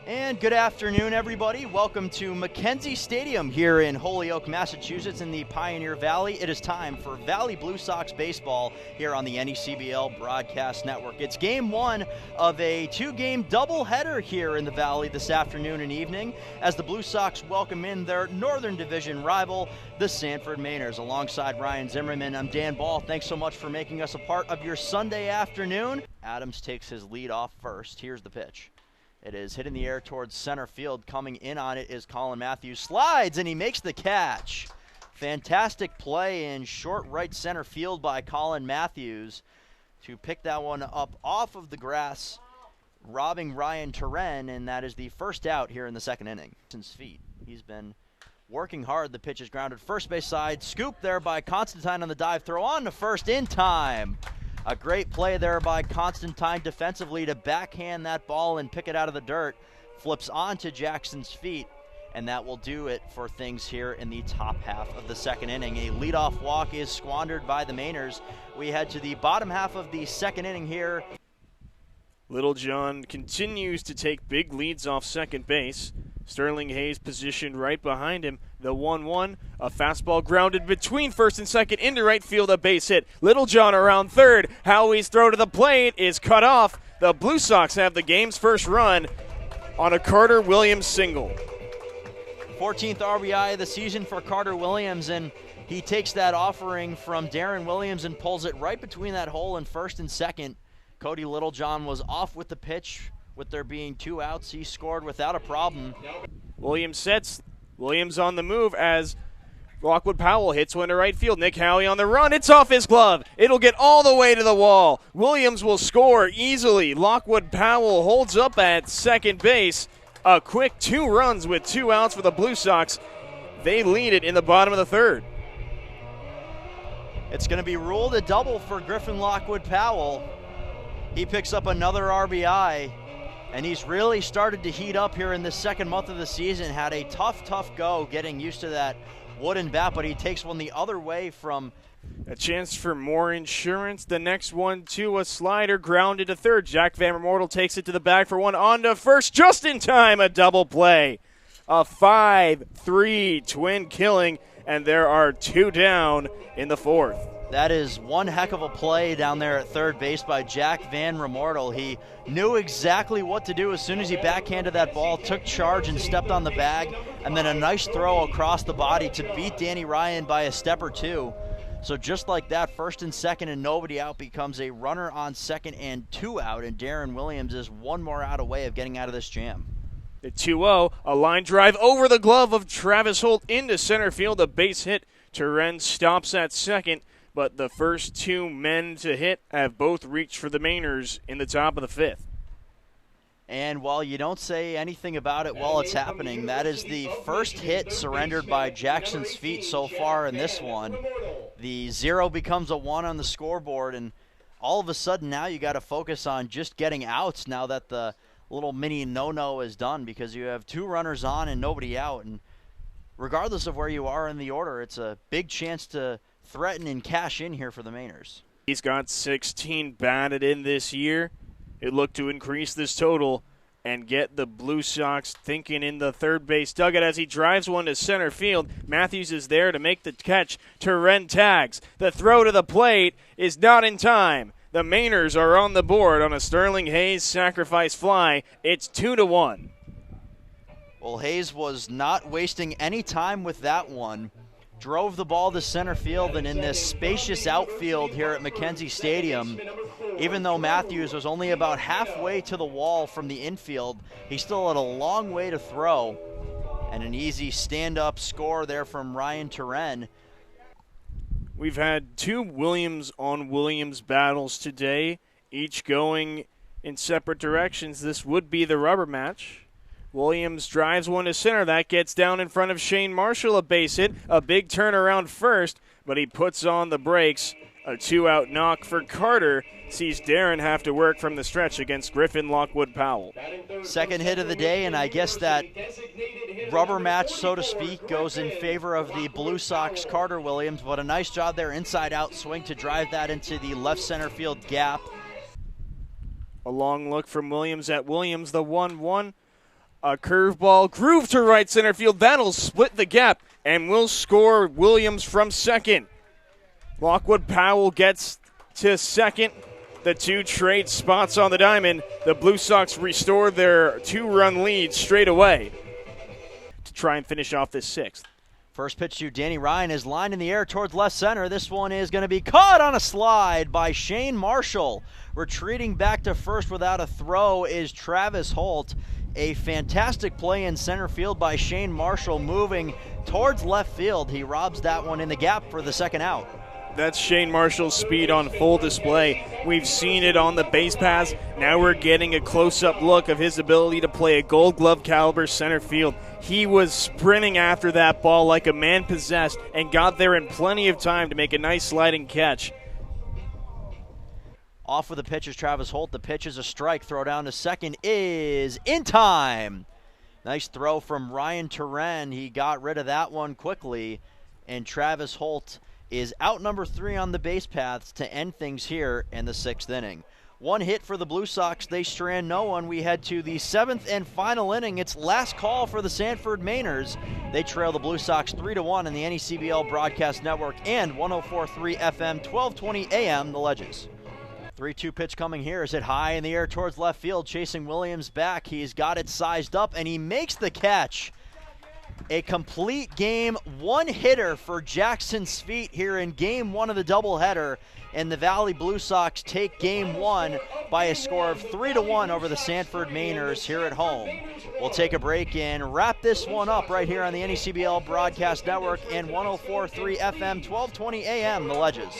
And good afternoon, everybody. Welcome to Mackenzie Stadium here in Holyoke, Massachusetts in the Pioneer Valley. It is time for Valley Blue Sox baseball here on the NECBL Broadcast Network. It's game one of a two-game doubleheader here in the Valley this afternoon and evening as the Blue Sox welcome in their Northern Division rival, the Sanford Mainers. Alongside Ryan Zimmerman, I'm Dan Ball. Thanks so much for making us a part of your Sunday afternoon. Adams takes his lead off first. Here's the pitch. It is hit in the air towards center field. Coming in on it is Colin Matthews. Slides, and he makes the catch. Fantastic play in short right center field by Colin Matthews to pick that one up off of the grass, robbing Ryan Turen, and that is the first out here in the second inning. Feet. He's been working hard. The pitch is grounded first base side. Scoop there by Constantine on the dive throw on to first in time. A great play there by Constantine defensively to backhand that ball and pick it out of the dirt. Flips onto Jackson's feet, and that will do it for things here in the top half of the second inning. A leadoff walk is squandered by the Mainers. We head to the bottom half of the second inning here. Little John continues to take big leads off second base. Sterling Hayes positioned right behind him. The 1-1, a fastball grounded between first and second into right field, a base hit. Little John around third. Howie's throw to the plate is cut off. The Blue Sox have the game's first run on a Carter Williams single. 14th RBI of the season for Carter Williams, and he takes that offering from Darren Williams and pulls it right between that hole in first and second. Cody Littlejohn was off with the pitch. With there being two outs, he scored without a problem. Williams sets. Williams on the move as Lockwood Powell hits one to right field. Nick Howie on the run. It's off his glove. It'll get all the way to the wall. Williams will score easily. Lockwood Powell holds up at second base. A quick 2 runs with 2 outs for the Blue Sox. They lead it in the bottom of the third. It's going to be ruled a double for Griffin Lockwood Powell. He picks up another RBI. And he's really started to heat up here in the second month of the season. Had a tough go getting used to that wooden bat, but he takes one the other way from... A chance for more insurance. The next one to a slider, grounded to third. Jack Van Mortal takes it to the bag for one, on to first, just in time, a double play. A 5-3 twin killing, and there are 2 down in the fourth. That is one heck of a play down there at third base by Jack Van Remortel. He knew exactly what to do as soon as he backhanded that ball, took charge and stepped on the bag, and then a nice throw across the body to beat Danny Ryan by a step or two. So just like that, first and second and nobody out becomes a runner on second and 2 out, and Darren Williams is 1 more out away of getting out of this jam. The 2-0, a line drive over the glove of Travis Holt into center field, a base hit. Turen stops at second. But the first 2 men to hit have both reached for the Mainers in the top of the fifth. And while you don't say anything about it while it's happening, that is the first hit surrendered by Jackson's feet so far in this one. The 0 becomes a 1 on the scoreboard, and all of a sudden now you got to focus on just getting outs now that the little mini no-no is done, because you have 2 runners on and nobody out. And regardless of where you are in the order, it's a big chance to threaten and cash in here for the Mainers. He's got 16 batted in this year. It looked to increase this total and get the Blue Sox thinking in the third base dugout as he drives one to center field. Matthews is there to make the catch. Turen tags. The throw to the plate is not in time. The Mainers are on the board on a Sterling Hayes sacrifice fly. It's 2-1. Well, Hayes was not wasting any time with that one. Drove the ball to center field, and in this spacious outfield here at Mackenzie Stadium, even though Matthews was only about halfway to the wall from the infield, he still had a long way to throw, and an easy stand-up score there from Ryan Turen. We've had 2 Williams-on-Williams battles today, each going in separate directions. This would be the rubber match. Williams drives one to center. That gets down in front of Shane Marshall, a base hit. A big turnaround first, but he puts on the brakes. A 2-out knock for Carter. Sees Darren have to work from the stretch against Griffin Lockwood Powell. Second hit of the day, and I guess that rubber match, so to speak, goes in favor of the Blue Sox Carter Williams, but a nice job there, inside-out swing to drive that into the left center field gap. A long look from Williams at Williams, the 1-1. A curveball groove to right center field. That'll split the gap and will score Williams from second. Lockwood Powell gets to second. The two trade spots on the diamond. The Blue Sox restore their 2-run lead straight away to try and finish off this sixth. First pitch to Danny Ryan is lined in the air towards left center. This one is going to be caught on a slide by Shane Marshall. Retreating back to first without a throw is Travis Holt. A fantastic play in center field by Shane Marshall, moving towards left field. He robs that one in the gap for the second out. That's Shane Marshall's speed on full display. We've seen it on the base pass. Now we're getting a close-up look of his ability to play a Gold Glove caliber center field. He was sprinting after that ball like a man possessed and got there in plenty of time to make a nice sliding catch. Off with the pitch is Travis Holt. The pitch is a strike. Throw down to second is in time. Nice throw from Ryan Turen. He got rid of that one quickly. And Travis Holt is out number 3 on the base paths to end things here in the 6th inning. One hit for the Blue Sox. They strand no one. We head to the 7th and final inning. It's last call for the Sanford Mainers. They trail the Blue Sox 3-1 in the NECBL Broadcast Network and 104.3 FM, 1220 AM, The Ledges. 3-2 pitch coming here is hit high in the air towards left field, chasing Williams back. He's got it sized up, and he makes the catch. A complete game one-hitter for Jackson Sweet here in Game 1 of the doubleheader, and the Valley Blue Sox take Game 1 by a score of 3-1 over the Sanford Mainers here at home. We'll take a break and wrap this one up right here on the NECBL Broadcast Network and 104.3 FM, 1220 AM, The Ledges.